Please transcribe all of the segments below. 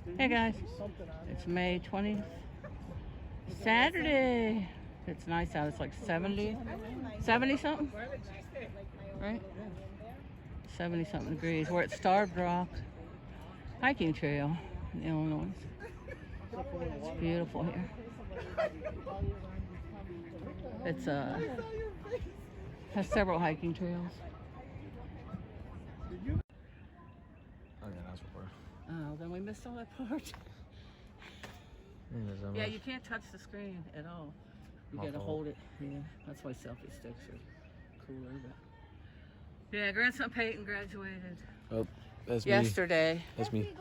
Hey guys, it's May 20th, Saturday. It's nice out. It's like 70 something, right? 70 something degrees. We're at Starved Rock hiking trail in Illinois. It's beautiful here. It's has several hiking trails. Oh yeah, that's what Oh, then we missed all that part. Yeah, you can't touch the screen at all. You gotta hold it. Yeah, that's why selfie sticks are cooler. But yeah, grandson Peyton graduated. Oh, that's yesterday. Me. That's me.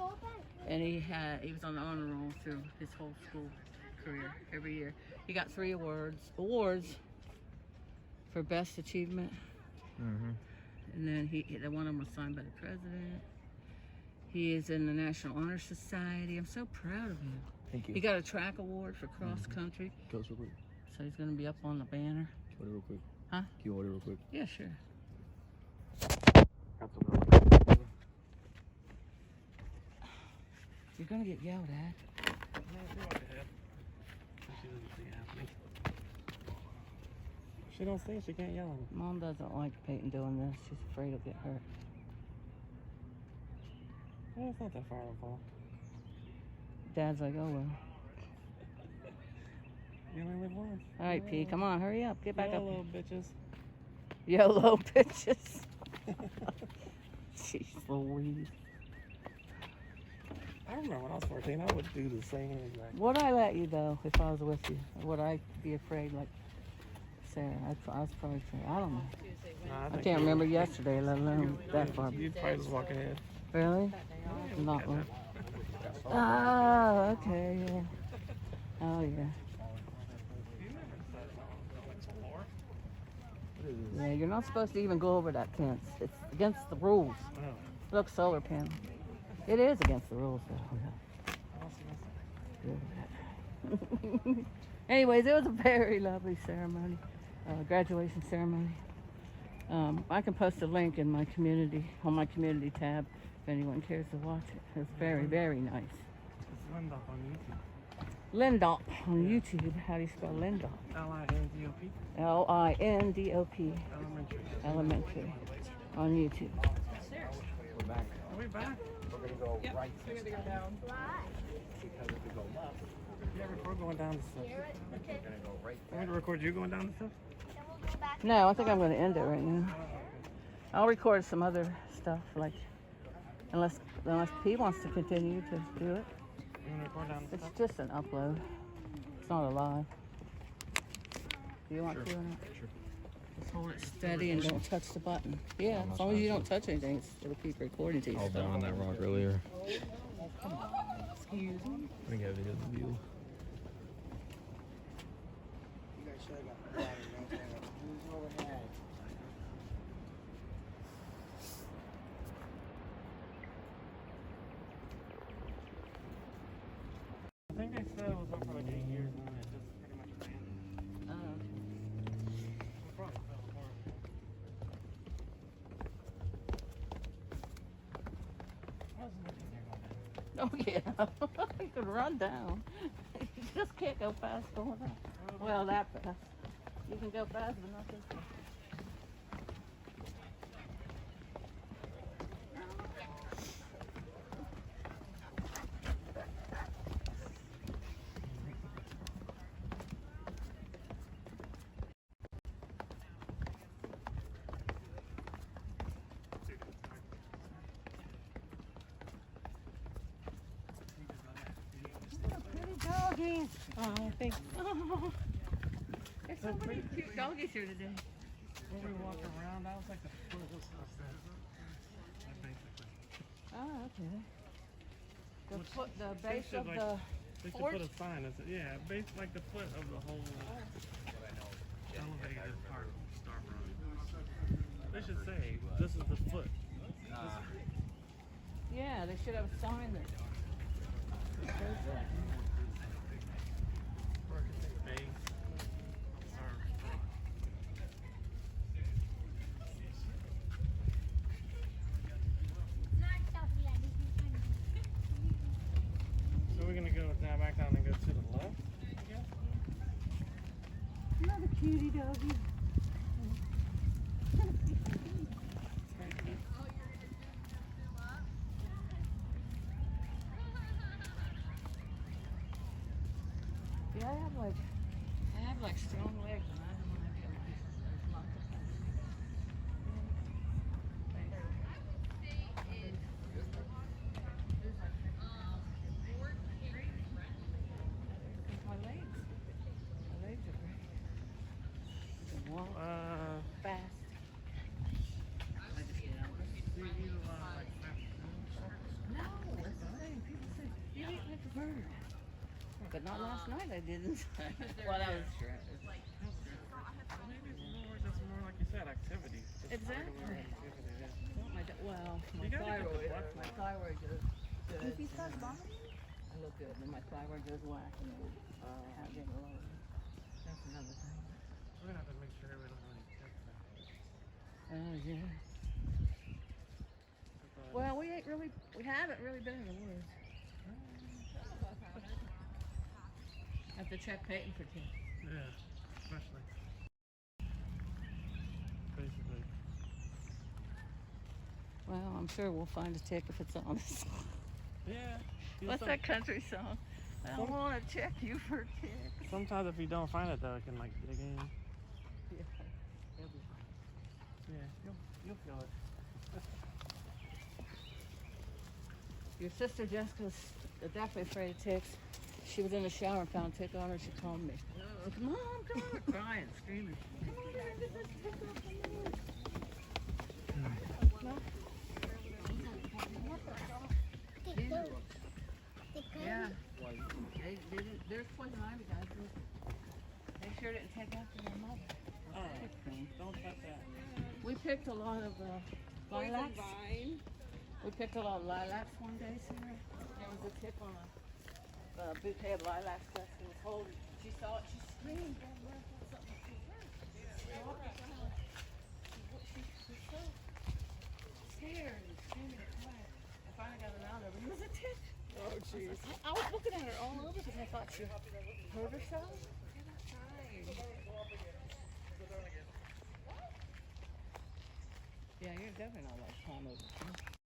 And he was on the honor roll through his whole school career every year. He got 3 awards for best achievement. And then one of them was signed by the president. He is in the National Honor Society. I'm so proud of him. Thank you. He got a track award for cross country. Go real quick. So he's going to be up on the banner. Order real quick. Huh? Can you order real quick? Yeah, sure. You're going to get yelled at. She don't see, she can't yell at me. Mom doesn't like Peyton doing this. She's afraid he'll get hurt. Well, it's not that far of a fall. Dad's like, oh well. You only live once. All right, P, come on, hurry up. Get back up. Little bitches. YOLO bitches. Jeez Louise. I remember when I was 14, I would do the same exact. Would I let you, though, if I was with you? Or would I be afraid, like Sarah? I was probably afraid. I don't know. I can't remember yesterday, let alone that far. You'd probably just walk ahead. Really? Not one. Oh, okay, yeah. Oh, yeah. Yeah, you're not supposed to even go over that fence. It's against the rules. Look, solar panel. It is against the rules, though. Anyways, it was a very lovely ceremony, graduation ceremony. I can post a link in my community, on my community tab, if anyone cares to watch it. It was very, very nice. It's Lindop on YouTube. Lindop on YouTube. How do you spell Lindop? L-I-N-D-O-P. L-I-N-D-O-P. Elementary. On YouTube. We're back. Are we back? We're gonna go right. We're gonna go down. Because if we go left, Yeah, we're going down the steps. we're gonna go right. I'm going to record you going down the steps? No, I think I'm going to end it right now. I'll record some other stuff, like, unless P wants to continue to do it. You want to record down the It's steps? just an upload. It's not a live. Do you want to? Or not? Sure. Just hold it steady and don't touch the button. Yeah, as long as you don't touch anything, it'll keep recording to you. I was down on that rock earlier. Excuse me. I think I have the view. I think they said it was up for like 8 years and then it just pretty much abandoned. Oh yeah, you could run down. You just can't go fast going up. Well, that fast. You can go fast, but not this fast. Doggies. Oh, thanks. Oh, there's so many cute doggies here today. When we walk around, that was like the foot of the Oh, okay. The base should, of like, the They should porch? put a sign that says, yeah, base like the foot of the whole elevated part of Starved Rock. They should say, this is the foot. Yeah, they should have a sign that says that. Or it could say base. Starved Rock. now back down and go to the left. I guess. Another cutie doggy. Yeah, I have like strong legs and I don't want to get there's lots of things. My legs are great. I can walk fast. I just get out. Do you eat a lot of like fast food? No, that's the thing. People say, you eat like a bird. But not last night I didn't. Well, I was stressed. Well, maybe it's more just more like you said, activity. Just Exactly. regular activity, yeah. Well, my You gotta get the thyroid, blood my flowing. thyroid goes good. If he starts vomiting, I look good, and my thyroid goes whack, and then I get low. That's another thing. We're gonna have to make sure we don't have any tips now. Oh yeah. Well, we haven't really been in the woods. I have to check Peyton for tips. Yeah, especially. Basically. Well, I'm sure we'll find a tick if it's on us. Yeah. What's that country song? I don't want to check you for ticks. Sometimes if you don't find it though, it can like dig in. Yeah, it'll be fine. Yeah, you'll feel it. Your sister Jessica's definitely afraid of ticks. She was in the shower and found a tick on her. She called me. I said, Mom, come on. Crying, screaming. Come on down and get this tick off the nose. No? Yeah. There's poison ivy, guys. They sure didn't take after their mother. Don't touch that. We picked a lot of lilacs. We picked a lot of lilacs one day, Sarah. There was a tick on a bouquet of lilacs that she was holding. She saw it, she screamed. She was so scared and screaming and crying. I finally got her out of it. It was a tick. oh jeez. I was looking at her all over because I thought she hurt herself. Yeah, you're definitely not like Tom over.